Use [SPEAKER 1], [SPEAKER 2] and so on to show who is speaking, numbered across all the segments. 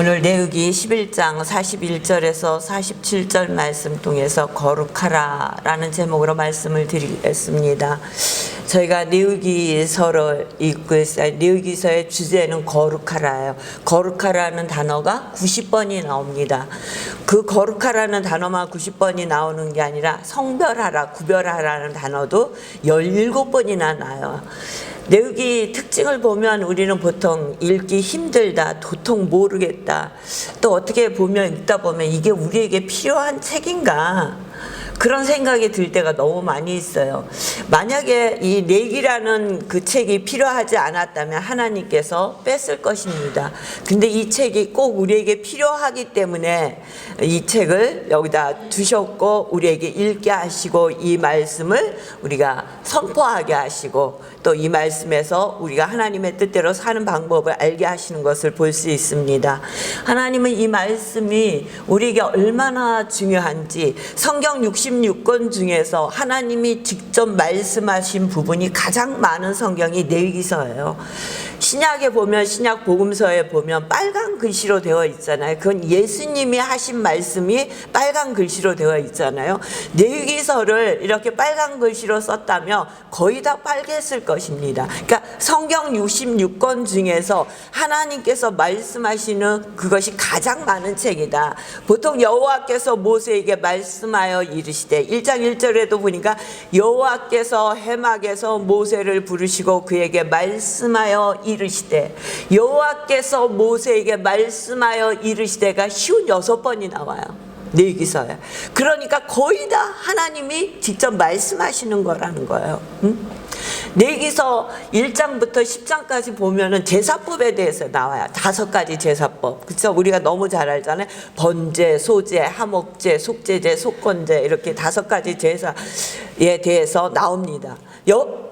[SPEAKER 1] 오늘 레위기 11장 41절에서 47절 말씀 통해서 거룩하라 라는 제목으로 말씀을 드리겠습니다. 저희가 레위기서를 읽고 있어요. 레위기서의 주제는 거룩하라예요. 거룩하라는 단어가 90번이 나옵니다. 그 거룩하라는 단어만 90번이 나오는 게 아니라 성별하라, 구별하라는 단어도 17번이나 나와요. 레위기 특징을 보면 우리는 보통 읽기 힘들다, 도통 모르겠다, 또 어떻게 보면 읽다 보면 이게 우리에게 필요한 책인가 그런 생각이 들 때가 너무 많이 있어요. 만약에 이 레위기라는 그 책이 필요하지 않았다면 하나님께서 뺐을 것입니다. 근데 이 책이 꼭 우리에게 필요하기 때문에 이 책을 여기다 두셨고 우리에게 읽게 하시고 이 말씀을 우리가 선포하게 하시고 또 이 말씀에서 우리가 하나님의 뜻대로 사는 방법을 알게 하시는 것을 볼 수 있습니다. 하나님은 이 말씀이 우리에게 얼마나 중요한지 성경 66권 중에서 하나님이 직접 말씀하신 부분이 가장 많은 성경이 레위기서예요. 신약에 보면 신약 복음서에 보면 빨간 글씨로 되어 있잖아요. 그건 예수님이 하신 말씀이 빨간 글씨로 되어 있잖아요. 레위기서를 이렇게 빨간 글씨로 썼다면 거의 다 빨갰을 것입니다. 그러니까 성경 66권 중에서 하나님께서 말씀하시는 그것이 가장 많은 책이다. 보통 여호와께서 모세에게 말씀하여 이르시되 1장 1절에도 보니까 여호와께서 해막에서 모세를 부르시고 그에게 말씀하여 이르시되, 여호와께서 모세에게 말씀하여 이르시되가 쉬운 6번이 나와요. 레위기서에. 그러니까 거의 다 하나님이 직접 말씀하시는 거라는 거예요. 레위기서 1장부터 10장까지 보면은 제사법에 대해서 나와요. 5가지 제사법. 그렇죠? 우리가 너무 잘 알잖아요. 번제, 소제, 하목제, 속제제, 속건제 이렇게 5가지 제사에 대해서 나옵니다.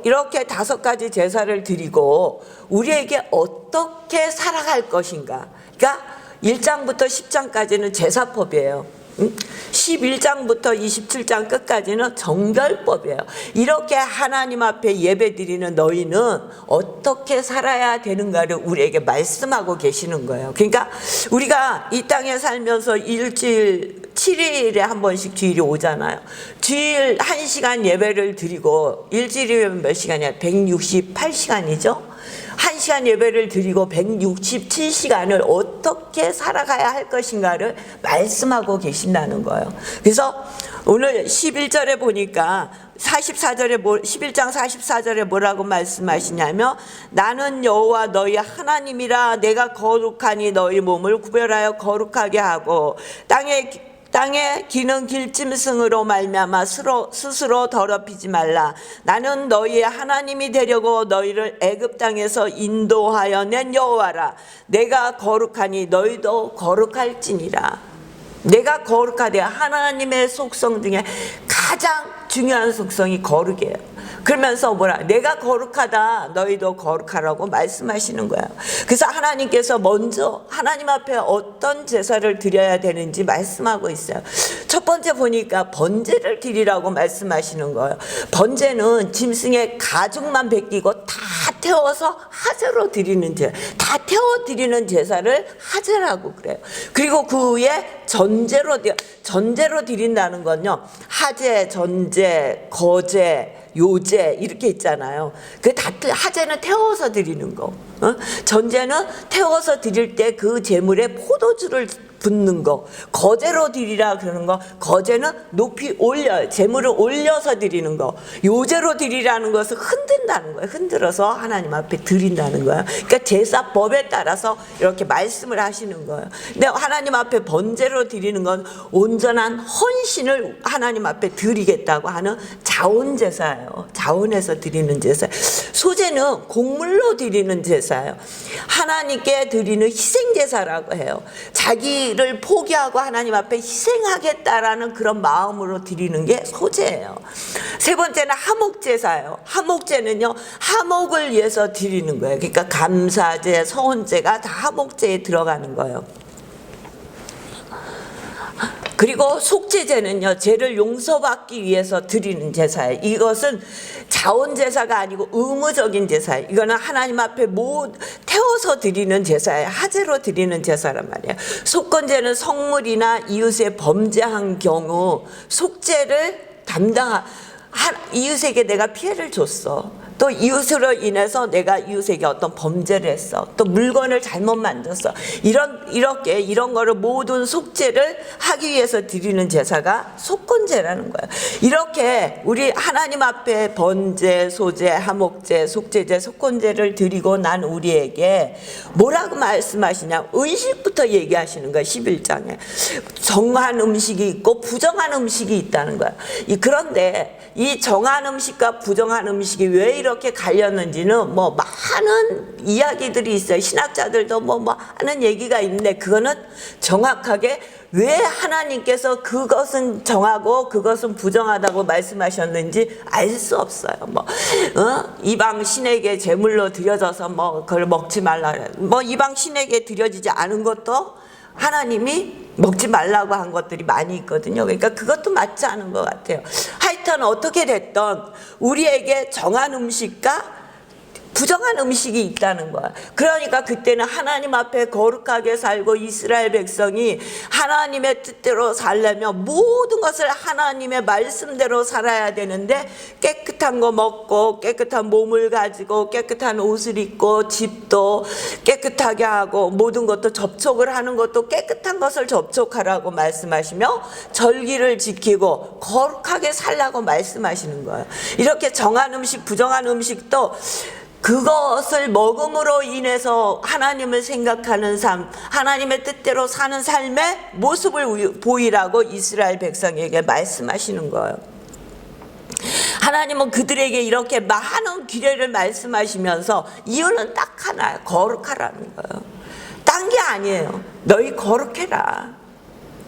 [SPEAKER 1] 이렇게 5가지 제사를 드리고 우리에게 어떻게 살아갈 것인가. 그러니까 1장부터 10장까지는 제사법이에요. 11장부터 27장 끝까지는 정결법이에요. 이렇게 하나님 앞에 예배드리는 너희는 어떻게 살아야 되는가를 우리에게 말씀하고 계시는 거예요. 그러니까 우리가 이 땅에 살면서 일주일 7일에 한 번씩 주일이 오잖아요. 주일 1시간 예배를 드리고 일주일이면 몇 시간이야? 168시간이죠. 1시간 예배를 드리고 167시간을 어떻게 살아가야 할 것인가를 말씀하고 계신다는 거예요. 그래서 오늘 11절에 보니까 11장 44절에 뭐라고 말씀하시냐면, 나는 여호와 너희 하나님이라. 내가 거룩하니 너희 몸을 구별하여 거룩하게 하고 땅에 기는 길짐승으로 말미암아 스스로 더럽히지 말라. 나는 너희의 하나님이 되려고 너희를 애굽 땅에서 인도하여 낸 여호와라. 내가 거룩하니 너희도 거룩할지니라. 내가 거룩하되 하나님의 속성 중에 가장 중요한 속성이 거룩이에요. 그러면서 내가 거룩하다 너희도 거룩하라고 말씀하시는 거예요. 그래서 하나님께서 먼저 하나님 앞에 어떤 제사를 드려야 되는지 말씀하고 있어요. 첫 번째 보니까 번제를 드리라고 말씀하시는 거예요. 번제는 짐승의 가죽만 벗기고 다 태워서 하제로 드리는 다 태워 드리는 제사를 하제라고 그래요. 그리고 그 후에 전제로 드린다는 건요, 하제, 전제, 거제, 요제 이렇게 있잖아요. 그 다 하제는 태워서 드리는 거. 전제는 태워서 드릴 때 그 제물에 포도주를 붓는 거. 거제로 드리라 그러는 거. 거제는 높이 올려, 제물을 올려서 드리는 거. 요제로 드리라는 것은 흔든다는 거예요. 흔들어서 하나님 앞에 드린다는 거예요. 그러니까 제사법에 따라서 이렇게 말씀을 하시는 거예요. 근데 하나님 앞에 번제로 드리는 건 온전한 헌신을 하나님 앞에 드리겠다고 하는 자원제사예요. 자원해서 드리는 제사. 소제는 곡물로 드리는 제사예요. 하나님께 드리는 희생제사라고 해요. 자기를 포기하고 하나님 앞에 희생하겠다라는 그런 마음으로 드리는 게 소제예요. 세 번째는 하목제사예요. 하목제는요, 하목을 위해서 드리는 거예요. 그러니까 감사제, 서원제가 다 하목제에 들어가는 거예요. 그리고 속죄제는요, 죄를 용서받기 위해서 드리는 제사예요. 이것은 자원제사가 아니고 의무적인 제사예요. 이거는 하나님 앞에 태워 태워서 드리는 제사예요. 하제로 드리는 제사란 말이에요. 속건제는 성물이나 이웃의 범죄한 경우 속죄를 이웃에게 내가 피해를 줬어. 또 이웃으로 인해서 내가 이웃에게 어떤 범죄를 했어. 또 물건을 잘못 만졌어. 이런 거를 모든 속죄를 하기 위해서 드리는 제사가 속건제라는 거예요. 이렇게 우리 하나님 앞에 번제, 소제, 하목제, 속죄제, 속건제를 드리고 난 우리에게 뭐라고 말씀하시냐? 의식부터 얘기하시는 거예요. 11장에. 정한 음식이 있고 부정한 음식이 있다는 거예요. 그런데 이 정한 음식과 부정한 음식이 왜 이렇게 갈렸는지는 뭐 많은 이야기들이 있어요. 신학자들도 뭐 하는 얘기가 있는데 그거는 정확하게 왜 하나님께서 그것은 정하고 그것은 부정하다고 말씀하셨는지 알 수 없어요. 이방 신에게 제물로 드려져서 그걸 먹지 말라. 이방 신에게 드려지지 않은 것도 하나님이 먹지 말라고 한 것들이 많이 있거든요. 그러니까 그것도 맞지 않은 것 같아요. 하여튼 어떻게 됐던 우리에게 정한 음식과 부정한 음식이 있다는 거야. 그러니까 그때는 하나님 앞에 거룩하게 살고 이스라엘 백성이 하나님의 뜻대로 살려면 모든 것을 하나님의 말씀대로 살아야 되는데 깨끗한 거 먹고 깨끗한 몸을 가지고 깨끗한 옷을 입고 집도 깨끗하게 하고 모든 것도 접촉을 하는 것도 깨끗한 것을 접촉하라고 말씀하시며 절기를 지키고 거룩하게 살라고 말씀하시는 거예요. 이렇게 정한 음식, 부정한 음식도 그것을 먹음으로 인해서 하나님을 생각하는 삶, 하나님의 뜻대로 사는 삶의 모습을 보이라고 이스라엘 백성에게 말씀하시는 거예요. 하나님은 그들에게 이렇게 많은 규례를 말씀하시면서 이유는 딱 하나예요. 거룩하라는 거예요. 딴 게 아니에요. 너희 거룩해라.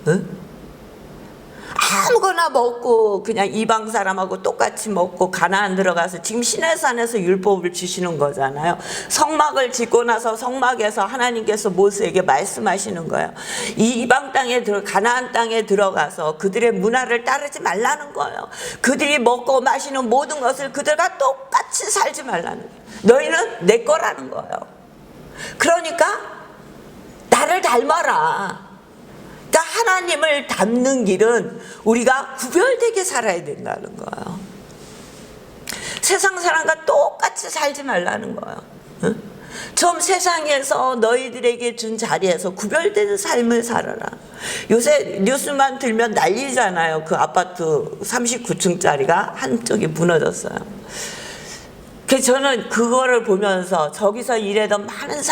[SPEAKER 1] 응? 아무거나 먹고 그냥 이방 사람하고 똑같이 먹고 가나안 들어가서 지금 시내산에서 율법을 주시는 거잖아요. 성막을 짓고 나서 성막에서 하나님께서 모세에게 말씀하시는 거예요. 이 이방 땅에 가나안 땅에 들어가서 그들의 문화를 따르지 말라는 거예요. 그들이 먹고 마시는 모든 것을 그들과 똑같이 살지 말라는 거예요. 너희는 내 거라는 거예요. 그러니까 나를 닮아라. 그러니까 하나님을 닮는 길은 우리가 구별되게 살아야 된다는 거예요. 세상 사람과 똑같이 살지 말라는 거예요. 응? 좀 세상에서 너희들에게 준 자리에서 구별되는 삶을 살아라. 요새 뉴스만 들면 난리잖아요. 그 아파트 39층짜리가 한쪽이 무너졌어요. 그래서 저는 그거를 보면서 저기서 일하던 많은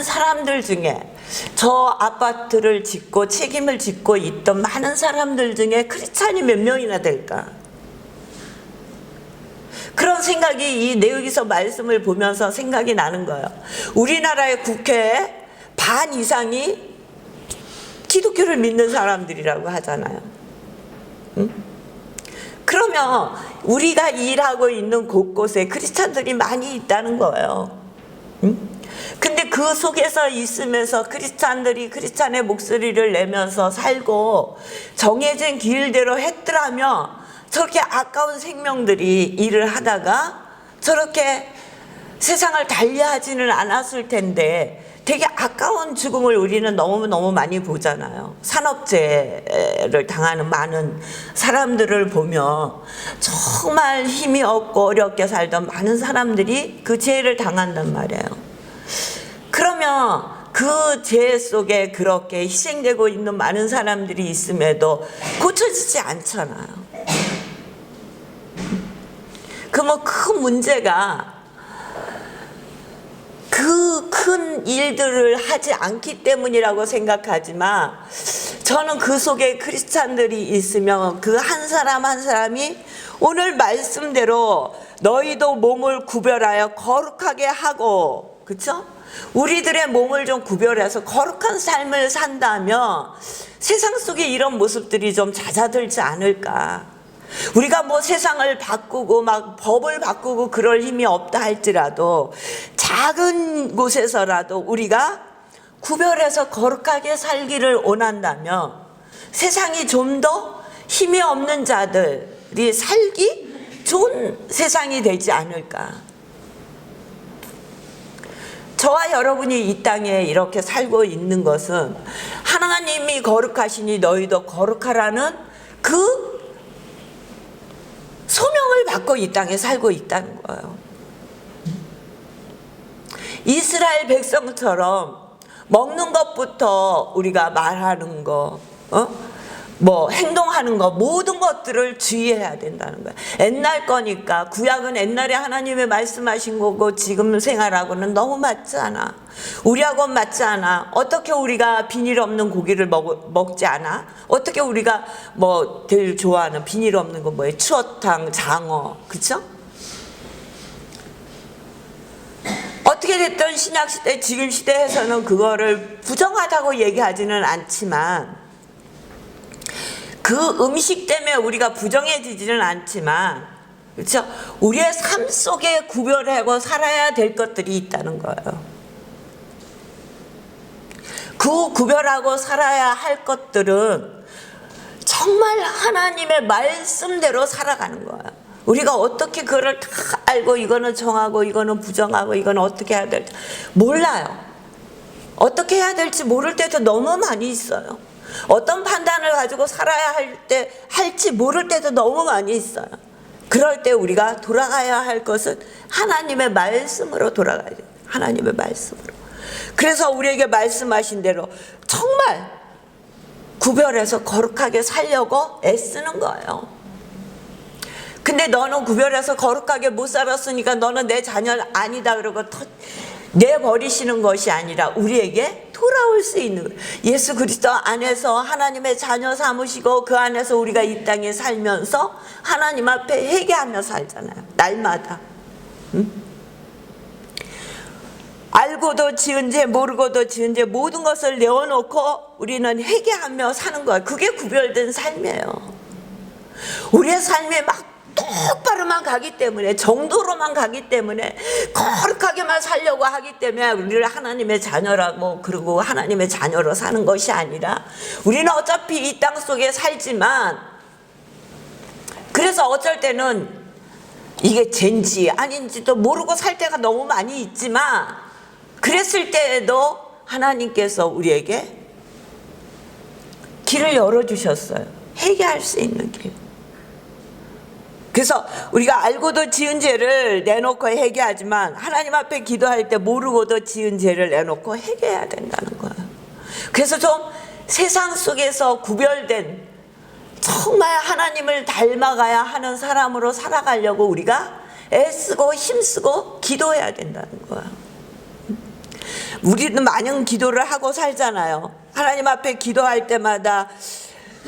[SPEAKER 1] 사람들 중에 저 아파트를 짓고 책임을 짓고 있던 많은 사람들 중에 크리스찬이 몇 명이나 될까? 그런 생각이 이 레위기서 말씀을 보면서 생각이 나는 거예요. 우리나라의 국회에 반 이상이 기독교를 믿는 사람들이라고 하잖아요. 응? 그러면 우리가 일하고 있는 곳곳에 크리스찬들이 많이 있다는 거예요. 응? 근데 그 속에서 있으면서 크리스찬의 목소리를 내면서 살고 정해진 길대로 했더라면 저렇게 아까운 생명들이 일을 하다가 저렇게 세상을 달리하지는 않았을 텐데 되게 아까운 죽음을 우리는 너무너무 많이 보잖아요. 산업재해를 당하는 많은 사람들을 보면 정말 힘이 없고 어렵게 살던 많은 사람들이 그 재해를 당한단 말이에요. 그러면 그 죄 속에 그렇게 희생되고 있는 많은 사람들이 있음에도 고쳐지지 않잖아요. 그 큰 문제가 그 큰 일들을 하지 않기 때문이라고 생각하지만 저는 그 속에 크리스찬들이 있으면 그 한 사람 한 사람이 오늘 말씀대로 너희도 몸을 구별하여 거룩하게 하고, 그렇죠? 우리들의 몸을 좀 구별해서 거룩한 삶을 산다면 세상 속에 이런 모습들이 좀 잦아들지 않을까. 우리가 뭐 세상을 바꾸고 막 법을 바꾸고 그럴 힘이 없다 할지라도 작은 곳에서라도 우리가 구별해서 거룩하게 살기를 원한다면 세상이 좀 더 힘이 없는 자들이 살기 좋은 세상이 되지 않을까. 저와 여러분이 이 땅에 이렇게 살고 있는 것은 하나님이 거룩하시니 너희도 거룩하라는 그 소명을 받고 이 땅에 살고 있다는 거예요. 이스라엘 백성처럼 먹는 것부터 우리가 말하는 거, 뭐 행동하는 거, 모든 것들을 주의해야 된다는 거야. 옛날 거니까. 구약은 옛날에 하나님의 말씀하신 거고 지금 생활하고는 너무 맞지 않아. 우리하고는 맞지 않아. 어떻게 우리가 비닐 없는 고기를 먹지 않아? 어떻게 우리가 뭐 제일 좋아하는 비닐 없는 거 뭐예요? 추어탕, 장어, 그쵸? 어떻게 됐든 신약시대, 지금 시대에서는 그거를 부정하다고 얘기하지는 않지만, 그 음식 때문에 우리가 부정해지지는 않지만, 그렇죠? 우리의 삶 속에 구별하고 살아야 될 것들이 있다는 거예요. 그 구별하고 살아야 할 것들은 정말 하나님의 말씀대로 살아가는 거예요. 우리가 어떻게 그거를 다 알고 이거는 정하고 이거는 부정하고 이거는 어떻게 해야 될지 몰라요. 어떻게 해야 될지 모를 때도 너무 많이 있어요. 어떤 판단을 가지고 살아야 할지 모를 때도 너무 많이 있어요. 그럴 때 우리가 돌아가야 할 것은 하나님의 말씀으로 돌아가야 돼요. 하나님의 말씀으로. 그래서 우리에게 말씀하신 대로 정말 구별해서 거룩하게 살려고 애쓰는 거예요. 근데 너는 구별해서 거룩하게 못 살았으니까 너는 내 자녀 아니다 그러고 내버리시는 것이 아니라 우리에게 돌아올 수 있는 거예요. 예수 그리스도 안에서 하나님의 자녀 삼으시고 그 안에서 우리가 이 땅에 살면서 하나님 앞에 회개하며 살잖아요. 날마다. 알고도 지은 죄 모르고도 지은 죄 모든 것을 내어놓고 우리는 회개하며 사는 거예요. 그게 구별된 삶이에요. 우리의 삶이 막 똑바로만 가기 때문에, 정도로만 가기 때문에, 거룩하게만 살려고 하기 때문에 우리를 하나님의 자녀라고, 그리고 하나님의 자녀로 사는 것이 아니라 우리는 어차피 이 땅 속에 살지만, 그래서 어쩔 때는 이게 죄인지 아닌지도 모르고 살 때가 너무 많이 있지만, 그랬을 때에도 하나님께서 우리에게 길을 열어주셨어요. 회개할 수 있는 길. 그래서 우리가 알고도 지은 죄를 내놓고 회개하지만 하나님 앞에 기도할 때 모르고도 지은 죄를 내놓고 회개해야 된다는 거예요. 그래서 좀 세상 속에서 구별된 정말 하나님을 닮아가야 하는 사람으로 살아가려고 우리가 애쓰고 힘쓰고 기도해야 된다는 거예요. 우리는 많은 기도를 하고 살잖아요. 하나님 앞에 기도할 때마다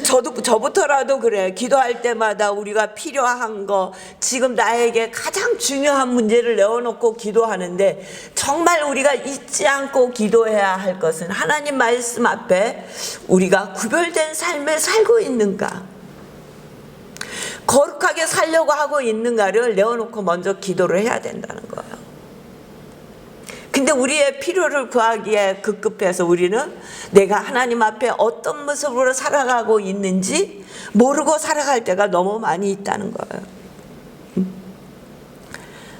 [SPEAKER 1] 저부터라도 그래. 기도할 때마다 우리가 필요한 거, 지금 나에게 가장 중요한 문제를 내어놓고 기도하는데, 정말 우리가 잊지 않고 기도해야 할 것은 하나님 말씀 앞에 우리가 구별된 삶을 살고 있는가, 거룩하게 살려고 하고 있는가를 내어놓고 먼저 기도를 해야 된다는 거예요. 근데 우리의 필요를 구하기에 급급해서 우리는 내가 하나님 앞에 어떤 모습으로 살아가고 있는지 모르고 살아갈 때가 너무 많이 있다는 거예요.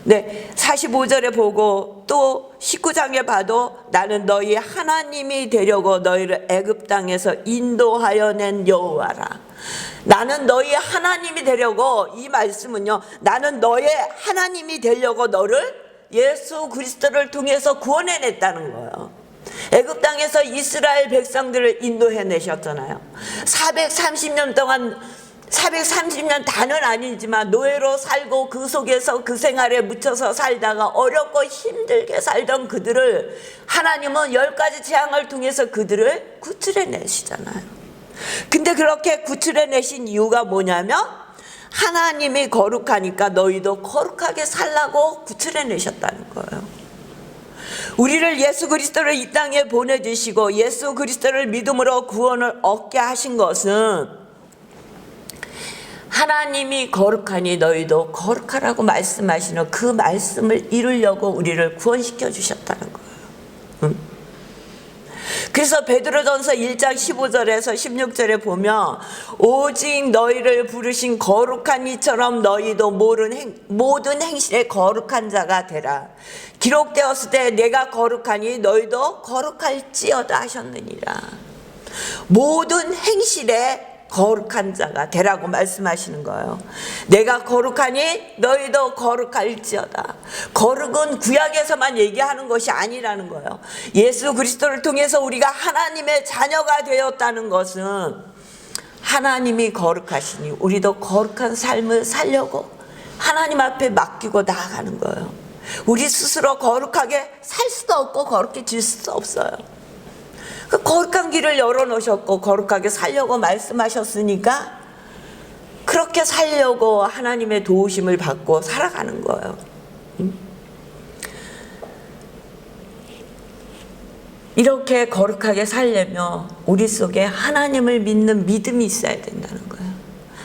[SPEAKER 1] 네, 45절에 보고 또 19장에 봐도 나는 너희 하나님이 되려고 너희를 애굽 땅에서 인도하여 낸 여호와라. 나는 너희 하나님이 되려고, 이 말씀은요, 나는 너의 하나님이 되려고 너를 예수 그리스도를 통해서 구원해냈다는 거예요. 애굽 땅에서 이스라엘 백성들을 인도해내셨잖아요. 430년 동안, 430년 다는 아니지만 노예로 살고 그 속에서 그 생활에 묻혀서 살다가 어렵고 힘들게 살던 그들을 하나님은 10가지 재앙을 통해서 그들을 구출해내시잖아요. 근데 그렇게 구출해내신 이유가 뭐냐면 하나님이 거룩하니까 너희도 거룩하게 살라고 구출해내셨다는 거예요. 우리를 예수 그리스도를 이 땅에 보내주시고 예수 그리스도를 믿음으로 구원을 얻게 하신 것은 하나님이 거룩하니 너희도 거룩하라고 말씀하시는 그 말씀을 이루려고 우리를 구원시켜 주셨다는 거예요. 그래서 베드로전서 1장 15절에서 16절에 보면 오직 너희를 부르신 거룩한 이처럼 너희도 모든 행실에 거룩한 자가 되라. 기록되었을 때 내가 거룩하니 너희도 거룩할지어다 하셨느니라. 모든 행실에 거룩한 자가 되라고 말씀하시는 거예요. 내가 거룩하니 너희도 거룩할지어다. 거룩은 구약에서만 얘기하는 것이 아니라는 거예요. 예수 그리스도를 통해서 우리가 하나님의 자녀가 되었다는 것은 하나님이 거룩하시니 우리도 거룩한 삶을 살려고 하나님 앞에 맡기고 나아가는 거예요. 우리 스스로 거룩하게 살 수도 없고 거룩해질 수도 없어요. 그 거룩한 길을 열어놓으셨고 거룩하게 살려고 말씀하셨으니까 그렇게 살려고 하나님의 도우심을 받고 살아가는 거예요. 이렇게 거룩하게 살려면 우리 속에 하나님을 믿는 믿음이 있어야 된다는 거예요.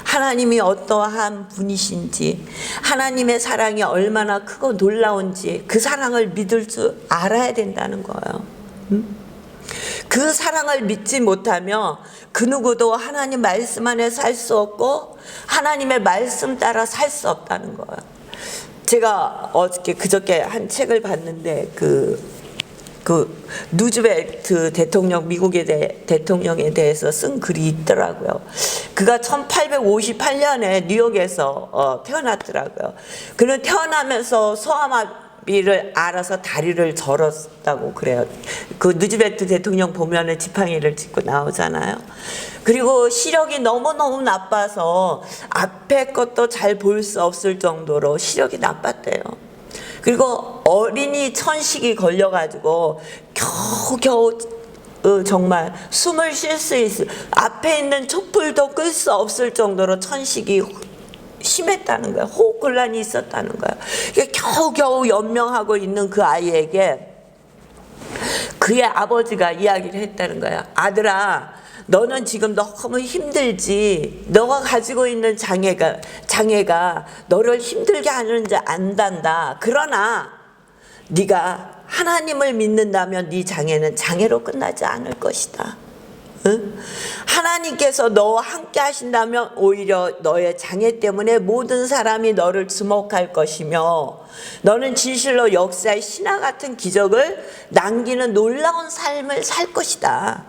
[SPEAKER 1] 하나님이 어떠한 분이신지, 하나님의 사랑이 얼마나 크고 놀라운지 그 사랑을 믿을 줄 알아야 된다는 거예요. 그 사랑을 믿지 못하면 그 누구도 하나님 말씀 안에 살 수 없고 하나님의 말씀 따라 살 수 없다는 거예요. 제가 그저께 한 책을 봤는데 누즈벨트 대통령, 미국의 대통령에 대해서 쓴 글이 있더라고요. 그가 1858년에 뉴욕에서 태어났더라고요. 그는 태어나면서 소아마비를 알아서 다리를 절었다고 그래요. 그 누즈벨트 대통령 보면은 지팡이를 짚고 나오잖아요. 그리고 시력이 너무너무 나빠서 앞에 것도 잘 볼 수 없을 정도로 시력이 나빴대요. 그리고 어린이 천식이 걸려가지고 겨우겨우 정말 숨을 쉴 수 있을, 앞에 있는 촛불도 끌 수 없을 정도로 천식이 심했다는 거예요. 호흡곤란이 있었다는 거예요. 겨우겨우 연명하고 있는 그 아이에게 그의 아버지가 이야기를 했다는 거예요. 아들아, 너는 지금 너무 힘들지. 너가 가지고 있는 장애가 너를 힘들게 하는지 안단다. 그러나 네가 하나님을 믿는다면 네 장애는 장애로 끝나지 않을 것이다. 응? 하나님께서 너와 함께 하신다면 오히려 너의 장애 때문에 모든 사람이 너를 주목할 것이며 너는 진실로 역사의 신화 같은 기적을 남기는 놀라운 삶을 살 것이다.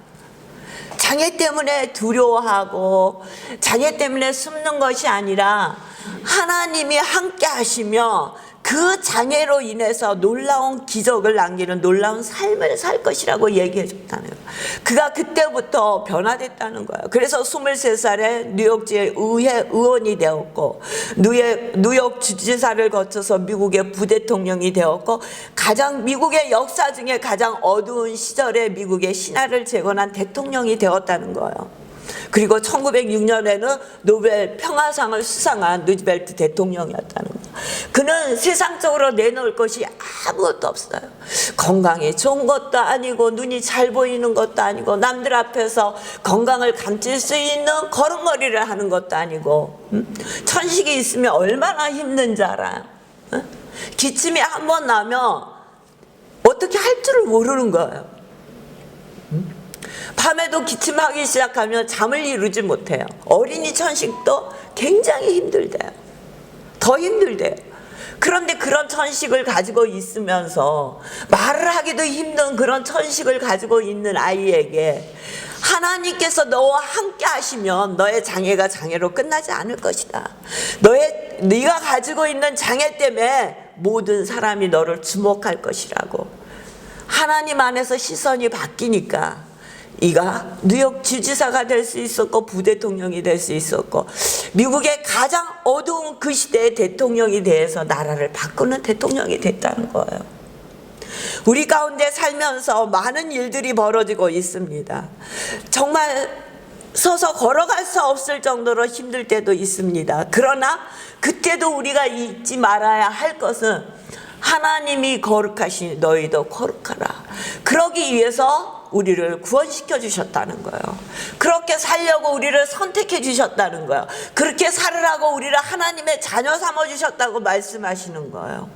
[SPEAKER 1] 장애 때문에 두려워하고 장애 때문에 숨는 것이 아니라 하나님이 함께 하시며 그 장애로 인해서 놀라운 기적을 남기는 놀라운 삶을 살 것이라고 얘기해 줬다는 거예요. 그가 그때부터 변화됐다는 거예요. 그래서 23살에 뉴욕주의 의회 의원이 되었고 뉴욕 주지사를 거쳐서 미국의 부대통령이 되었고 미국의 역사 중에 가장 어두운 시절에 미국의 신화를 재건한 대통령이 되었다는 거예요. 그리고 1906년에는 노벨 평화상을 수상한 누즈벨트 대통령이었다는 거예요. 그는 세상적으로 내놓을 것이 아무것도 없어요. 건강이 좋은 것도 아니고 눈이 잘 보이는 것도 아니고 남들 앞에서 건강을 감출 수 있는 걸음걸이를 하는 것도 아니고 천식이 있으면 얼마나 힘든지 알아요. 기침이 한 번 나면 어떻게 할 줄을 모르는 거예요. 밤에도 기침하기 시작하면 잠을 이루지 못해요. 어린이 천식도 굉장히 힘들대요. 더 힘들대요. 그런데 그런 천식을 가지고 있으면서 말을 하기도 힘든 그런 천식을 가지고 있는 아이에게 하나님께서 너와 함께 하시면 너의 장애가 장애로 끝나지 않을 것이다. 네가 가지고 있는 장애 때문에 모든 사람이 너를 주목할 것이라고. 하나님 안에서 시선이 바뀌니까 이가 뉴욕 주지사가 될 수 있었고 부대통령이 될 수 있었고 미국의 가장 어두운 그 시대의 대통령이 돼서 나라를 바꾸는 대통령이 됐다는 거예요. 우리 가운데 살면서 많은 일들이 벌어지고 있습니다. 정말 서서 걸어갈 수 없을 정도로 힘들 때도 있습니다. 그러나 그때도 우리가 잊지 말아야 할 것은 하나님이 거룩하시니 너희도 거룩하라. 그러기 위해서 우리를 구원시켜 주셨다는 거예요. 그렇게 살려고 우리를 선택해 주셨다는 거예요. 그렇게 살으라고 우리를 하나님의 자녀 삼아 주셨다고 말씀하시는 거예요.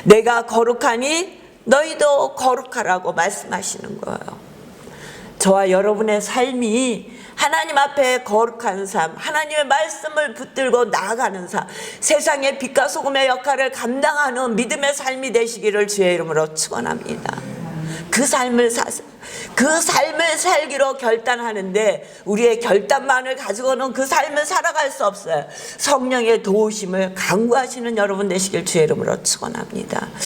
[SPEAKER 1] 내가 거룩하니 너희도 거룩하라고 말씀하시는 거예요. 저와 여러분의 삶이 하나님 앞에 거룩한 삶, 하나님의 말씀을 붙들고 나아가는 삶, 세상의 빛과 소금의 역할을 감당하는 믿음의 삶이 되시기를 주의 이름으로 축원합니다. 그 삶을 살기로 결단하는데 우리의 결단만을 가지고는 그 삶을 살아갈 수 없어요. 성령의 도우심을 간구하시는 여러분 되시길 주의 이름으로 축원합니다.